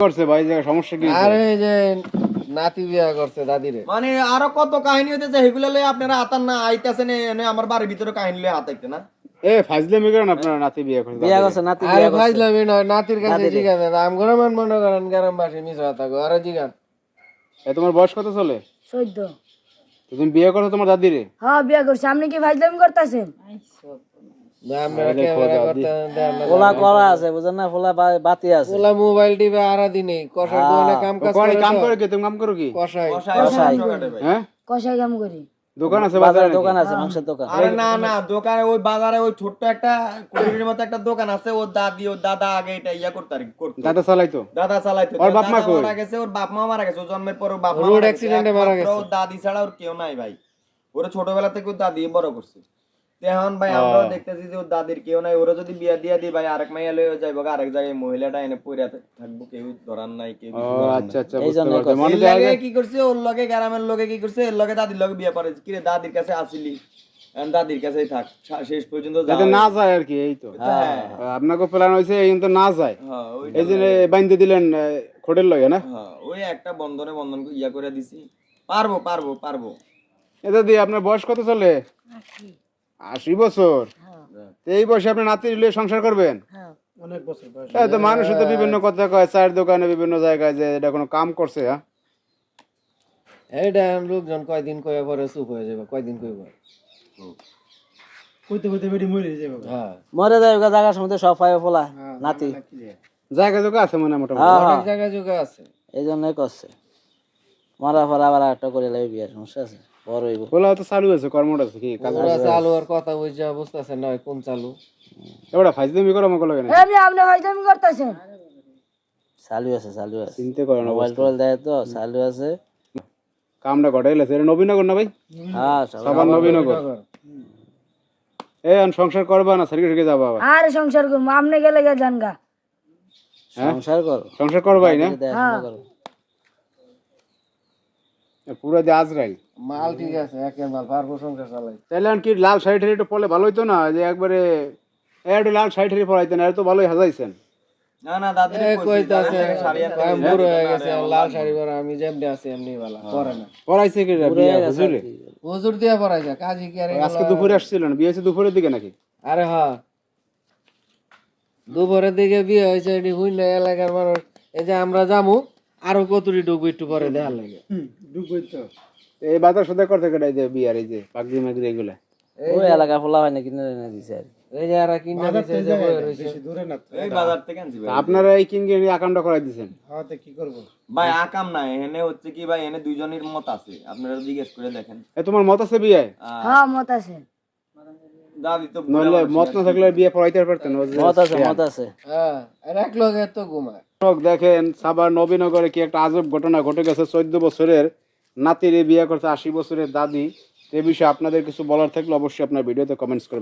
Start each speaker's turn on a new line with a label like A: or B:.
A: করছে ভাই, যে সমস্যা কি?
B: আরে এই যে নাতি বিয়া করছে দাদিরে।
C: মানে আরো কত কাহিনী হইতেছে, সেগুলো লই আপনারা আতান না আইতাছেন এনে আমার বাড়ির ভিতরে কাহিনী লই আতাইতে না।
A: এ ফাজলামি করেন, আপনারা নাতি বিয়ে করছে?
D: বিয়া করছে নাতি
B: আরে
D: বিয়া করছে
B: ফাইজলামি নয়, নাতির কাছে জিজ্ঞাসা আমগরা মান মনে করেন গ্রামবাসী মিশা থাকো আরে জিজ্ঞাসা।
A: এ তোমার বয়স কত চলে?
E: 14।
A: তো তুমি বিয়ে করছো তোমার দাদিরে?
E: হ্যাঁ বিয়া করছি। আপনি কি ভাইজলামি করতেছেন?
B: আমরা ক্যামেরা করতে দেন না।
D: পোলা করা আছে বুঝেন না, পোলা বাতি আছে।
B: ওলা মোবাইল টিপে আরা দিনে কষার দোকানে কাম কাজ
A: কোন
B: করে।
A: কাম করে কি? তুমি কাম করো কি?
B: কষাই
D: কষাই।
A: হ্যাঁ,
E: কষাই কাম করি।
A: দোকান আছে
D: বাজারে
A: বাজারে?
D: দোকান আছে, মাংসের দোকান।
C: আরে না না, দোকানে ওই বাজারে ওই ছোট্ট একটা কুড়ির মতো একটা দোকান আছে, ওর দাদি ওর দাদা আগে এটা ইয়া করতো আর কি, করতো।
A: দাদা চালাইতো?
C: দাদা চালাইতো।
A: ওর বাপ মা
C: দাদা
A: কই?
C: মারা গেছে, ওর বাপ মা মারা গেছে, ও জন্মের পর ওর বাপ মা
B: রোড
C: মারা গেছে।
B: অ্যাক্সিডেন্টে মারা
C: একমাত্র
B: গেছে।
C: ওর দাদি ছাড়া ওর কেউ নাই ভাই। ওরা ছোটবেলা থেকে ওর দাদি বড় করছে। তো এখন ভাই আমরাও দেখতেছি যে ওর দাদির কেউ নাই। ওরা যদি বিয়া দিয়া দিই ভাই, আরেক মাইয়া লয়ে যাইবো, আরেক জায়গায় মহিলাটা এনে পইরা থাকবো, কেউ ধরার নাই, কেউ কিছু
A: ও
C: করার
A: আচ্ছা
C: নাই।
A: আচ্ছা,
D: এই
A: বুঝতে
D: জন্য
A: পারছি।
D: কথা।
A: মনে
C: এর
A: হয়
C: লগে
A: আগে-
C: কি করছে, ওর লগে গ্রামের লোকে কি করছে, এর লগে দাদির লগে বিয়ে পড়েছে। কিরে দাদির কাছে আসিলি, এখন দাদির কাছেই থাক, শেষ পর্যন্ত
A: যাতে
C: যাওয়া
A: না
C: হয়েছে।
A: যায় আর কি, এই তো।
C: হ্যাঁ
A: আপনাকে প্ল্যান হয়েছে এই তো না যায়,
C: হ্যাঁ,
A: এই জন্য বাইন্ধে দিলেন খোটের লগে না?
C: হ্যাঁ, ওই একটা বন্ধনে বন্ধন ইয়া করে দিছি। পারবো পারবো পারবো।
A: এটা দিয়ে আপনার বয়স কত চলে? 80 বছর। তো এই বয়সে আপনি নাতি লিয়ে সংসার করবেন?
B: অনেক বছর বয়স।
A: এই তো মানুষ তো বিভিন্ন কথা কয়, চায়ের দোকানে বিভিন্ন জায়গায়, যে এটা কোনো কাম করছে? হ্যাঁ,
B: এইটা লোকজন কয়দিন কয়ে পরে চুপ হয়ে যাবে, কয়দিন কইব কইতে কইতে বেরি মরে যাবে। হ্যাঁ
D: মরে যায় জায়গার মধ্যে সব পায় পোলা নাতি।
A: জায়গা জায়গা আছে মানে মোটামুটি।
D: হ্যাঁ
B: অনেক
D: হ্যাঁ,
B: জায়গায় যোগা আছে।
D: এই জন্যই করছে। মরা পর আবার একটা করে লাগবে, বিয়ার সমস্যা আছে, বড় হইব।
A: বলা তো চালু আছে, কর্মটা আছে কি কাজ?
B: পুরা চালু আর কথা বুঝা বুঝতেছে না কোন চালু।
A: এবারে ফাইজলামি করো আমাকে লাগে না?
E: আপনি আপনি ভাইজলামি করতেছেন?
D: চালু আছে, চালু আছে,
A: চিন্তা করেন
D: মোবাইল টোবাইল দেয় তো, চালু আছে।
A: কামটা ঘটাইলেছে। এটা নবীনগর না ভাই?
D: হ্যাঁ
A: সবার নবীনগর। এখন সংসার করবা না সারিকে ঢুকে যাবা আবার?
E: আর সংসার করবো, আপনি গেলে গে যান গা।
D: সংসার করো,
A: সংসার করবাই না?
D: দেখাশোনা করো।
A: পুরো দিয়ে আজরাইল।
B: মাল ঠিক আছে, একের মাল পারবো সংসার চালাই।
A: তাহলে এখন কি লাল শাড়ি ঠাড়ি একটু পরলে ভালো হইতো না? যে একবারে একটু লাল শাড়ি ঠাড়ি পরাইতেন, আর তো ভালোই হাজাইছেন।
C: না না, দাদির
B: কইতাছে বুড়ো হয়ে গেছে, লাল শাড়ি পরা আমি যেমনি আছি এমনি ভালো পরে না।
A: পরাইছে কি বিয়া হুজুরে?
B: হুজুর দিয়া পরাইছে, কাজী কি আর
A: আজকে দুপুরে আসছিল না? বিয়ে হয়েছে দুপুরের দিকে নাকি?
B: আরে হ্যাঁ দুপুরের দিকে বিয়ে হয়েছে, এটি হইল এলাকার মানুষ। এই যে আমরা যামু আরো কতটি ডুবু একটু পরে দেখার লাগে।
A: এই বাজার সদা করতে কেটাই যে বিয়ার এই যে পাগড়ি মাগড়ি এগুলা?
D: ওই এলাকা পোলা হয় না, কিনে এনে দিছে আর কি।
B: এই যে এরা কিনা দিছে, এই যে বয়ে রইছে।
C: এই বাজার থেকে আনছি ভাই।
A: আপনারা এই কিনকে আকামটা করাই দিচ্ছেন?
C: ভাই আকাম নাই, এনে হচ্ছে কি ভাই, এনে দুইজনের মত আছে, আপনারা জিজ্ঞেস করে দেখেন।
A: এ তোমার মত আছে বিয়ে?
E: হ্যাঁ মত আছে।
C: দাদি তো
A: নইলে মত না থাকলে বিয়ে পড়াইতে পারতেন? ও যে
D: মত আছে, মত আছে।
B: হ্যাঁ আর এক লগে তো ঘুমায়।
A: দর্শক দেখেন, সাভার নবীনগরে কি একটা আজব ঘটনা ঘটে গেছে। 14 বছরের নাতির বিয়ে করছে 80 বছরের দাদি। এ বিষয়ে আপনাদের কিছু বলার থাকলে অবশ্যই আপনার ভিডিওতে কমেন্টস করবেন।